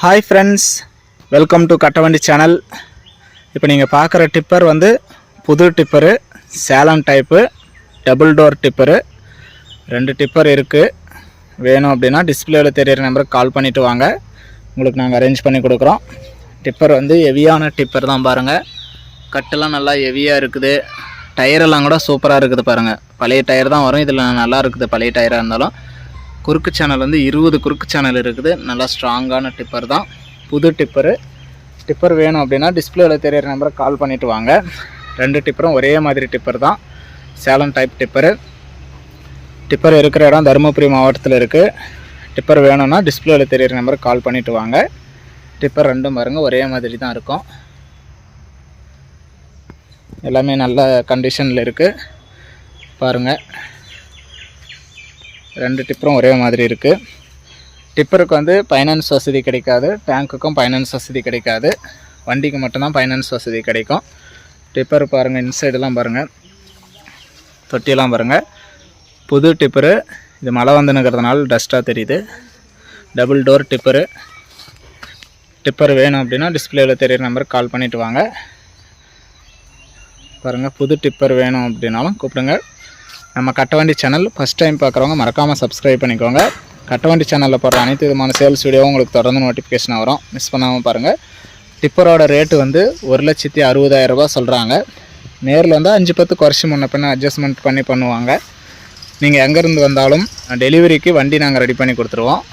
Hi friends, welcome to Kattavandi channel. இப்போ நீங்கள் பார்க்குற டிப்பர் வந்து புது tipper, Salem type, double door tipper. 2 tipper இருக்குது. வேணும் அப்படின்னா டிஸ்பிளேவில் தெரியிற நம்பருக்கு கால் பண்ணிவிட்டு வாங்க, உங்களுக்கு நாங்கள் அரேஞ்ச் பண்ணி கொடுக்குறோம். டிப்பர் வந்து ஹெவியான டிப்பர் தான் பாருங்கள். கட்டெல்லாம் நல்லா ஹெவியாக இருக்குது. டயரெல்லாம் கூட சூப்பராக இருக்குது பாருங்கள். பழைய டயர் தான் வரும், இதில் நல்லா இருக்குது பழைய டயராக இருந்தாலும். குறுக்கு சேனல் வந்து 20 குறுக்கு சேனல் இருக்குது. நல்லா ஸ்ட்ராங்கான டிப்பர் தான், புது டிப்பரு. டிப்பர் வேணும் அப்படின்னா டிஸ்பிளேவில் தெரியிற நம்பருக்கு கால் பண்ணிவிட்டு வாங்க. 2 டிப்பரும் ஒரே மாதிரி டிப்பர் தான், சேலம் டைப் டிப்பரு. டிப்பர் இருக்கிற இடம் தருமபுரி மாவட்டத்தில் இருக்குது. டிப்பர் வேணும்னா டிஸ்பிளேவில் தெரியிற நம்பருக்கு கால் பண்ணிவிட்டு வாங்க. டிப்பர் 2 பாருங்க ஒரே மாதிரி தான் இருக்கும். எல்லாமே நல்ல கண்டிஷனில் இருக்குது பாருங்கள். 2 டிப்பரும் ஒரே மாதிரி இருக்குது. டிப்பருக்கு வந்து ஃபைனான்ஸ் வசதி கிடைக்காது, டேங்க்குக்கும் ஃபைனான்ஸ் வசதி கிடைக்காது, வண்டிக்கு மட்டும்தான் ஃபைனான்ஸ் வசதி கிடைக்கும். டிப்பர் பாருங்கள், இன்சைடெல்லாம் பாருங்கள், தொட்டியெல்லாம் பாருங்கள். புது டிப்பரு, இது மழை வந்துனுங்கிறதுனால டஸ்ட்டாக தெரியுது. Double door tipper. டிப்பர் வேணும் அப்படின்னா டிஸ்பிளேவில் தெரியிற நம்பருக்கு கால் பண்ணிவிட்டு வாங்க. பாருங்கள், புது டிப்பர் வேணும் அப்படின்னாலும் கூப்பிடுங்க. நம்ம கட்டவண்டி சேனல் ஃபஸ்ட் டைம் பார்க்குறவங்க மறக்காமல் சப்ஸ்கிரைப் பண்ணிக்கோங்க. கட்டவண்டி சேனலில் போடுற அனைத்து விதமான சேல்ஸ் வீடியோவும் உங்களுக்கு தொடர்ந்து நோட்டிஃபிகேஷன் வரும், மிஸ் பண்ணாமல் பாருங்கள். டிப்பரோட ரேட்டு வந்து 1,60,000 ரூபா சொல்கிறாங்க. நேரில் வந்து 5-10 குறைச்சி முன்ன பின்ன அட்ஜஸ்ட்மெண்ட் பண்ணுவாங்க. நீங்கள் எங்கேருந்து வந்தாலும் டெலிவரிக்கு வண்டி நாங்கள் ரெடி பண்ணி கொடுத்துருவோம்.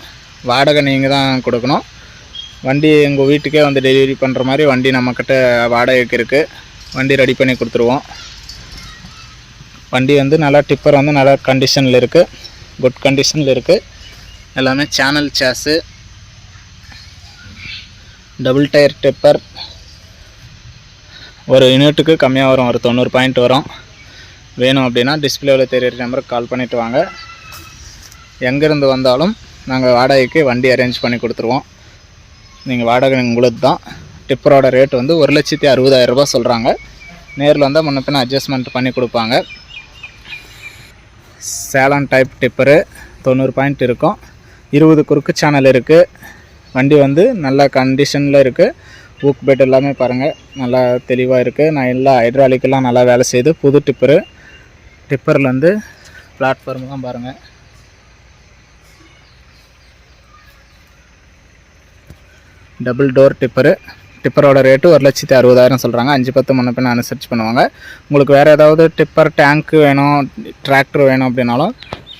வாடகை நீங்கள் தான் கொடுக்கணும். வண்டி எங்கள் வீட்டுக்கே வந்து டெலிவரி பண்ணுற மாதிரி வண்டி நம்மக்கிட்ட வாடகைக்கு இருக்குது. வண்டி ரெடி பண்ணி கொடுத்துருவோம். வண்டி வந்து நல்லா டிப்பர் வந்து நல்லா கண்டிஷனில் இருக்குது, குட் கண்டிஷனில் இருக்குது. எல்லாமே channel chassis, double tyre tipper. ஒரு யூனிட்டுக்கு கம்மியாக வரும், ஒரு 90 பாயிண்ட் வரும். வேணும் அப்படின்னா டிஸ்பிளேவில் தெரியிற நம்பருக்கு கால் பண்ணிவிட்டு வாங்க. எங்கேருந்து வந்தாலும் நாங்கள் வாடகைக்கு வண்டி அரேஞ்ச் பண்ணி கொடுத்துருவோம். நீங்கள் வாடகை உங்களுக்கு தான். டிப்பரோட ரேட் வந்து 1,60,000 ரூபா சொல்கிறாங்க. நேரில் வந்தால் முன்ன பின்ன அட்ஜஸ்ட்மெண்ட் பண்ணி கொடுப்பாங்க. சேலம் டைப் டிப்பரு 90 பாயிண்ட் இருக்கும். 20 குறுக்கு சேனல் இருக்குது. வண்டி வந்து நல்ல கண்டிஷனில் இருக்குது. ஊக் பெட் எல்லாமே பாருங்கள் நல்லா தெளிவாக இருக்குது. நான் எல்லா ஹைட்ராலிக்கெல்லாம் நல்லா வேலை செய்யுது. புது டிப்பரு. டிப்பரில் வந்து பிளாட்ஃபார்ம் தான் பாருங்கள். Double door tipper. டிப்பரோட ரேட்டு 1,60,000 சொல்கிறாங்க. 5-10 முன்ன பின்ன அனுசரிச்சு பண்ணுவாங்க. உங்களுக்கு வேறு ஏதாவது டிப்பர் டேங்க்கு வேணும், டிராக்டர் வேணும் அப்படின்னாலும்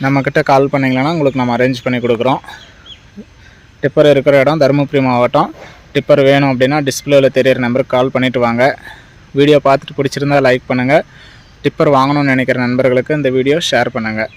நம்மக்கிட்ட கால் பண்ணிங்களேன்னா உங்களுக்கு நம்ம அரேஞ்ச் பண்ணி கொடுக்குறோம். டிப்பர் இருக்கிற இடம் தருமபுரி மாவட்டம். டிப்பர் வேணும் அப்படின்னா டிஸ்பிளேவில் தெரியிற நம்பருக்கு கால் பண்ணிவிட்டு வாங்க. வீடியோ பார்த்துட்டு பிடிச்சிருந்தால் லைக் பண்ணுங்கள். டிப்பர் வாங்கணும்னு நினைக்கிற நண்பர்களுக்கு இந்த வீடியோ ஷேர் பண்ணுங்கள்.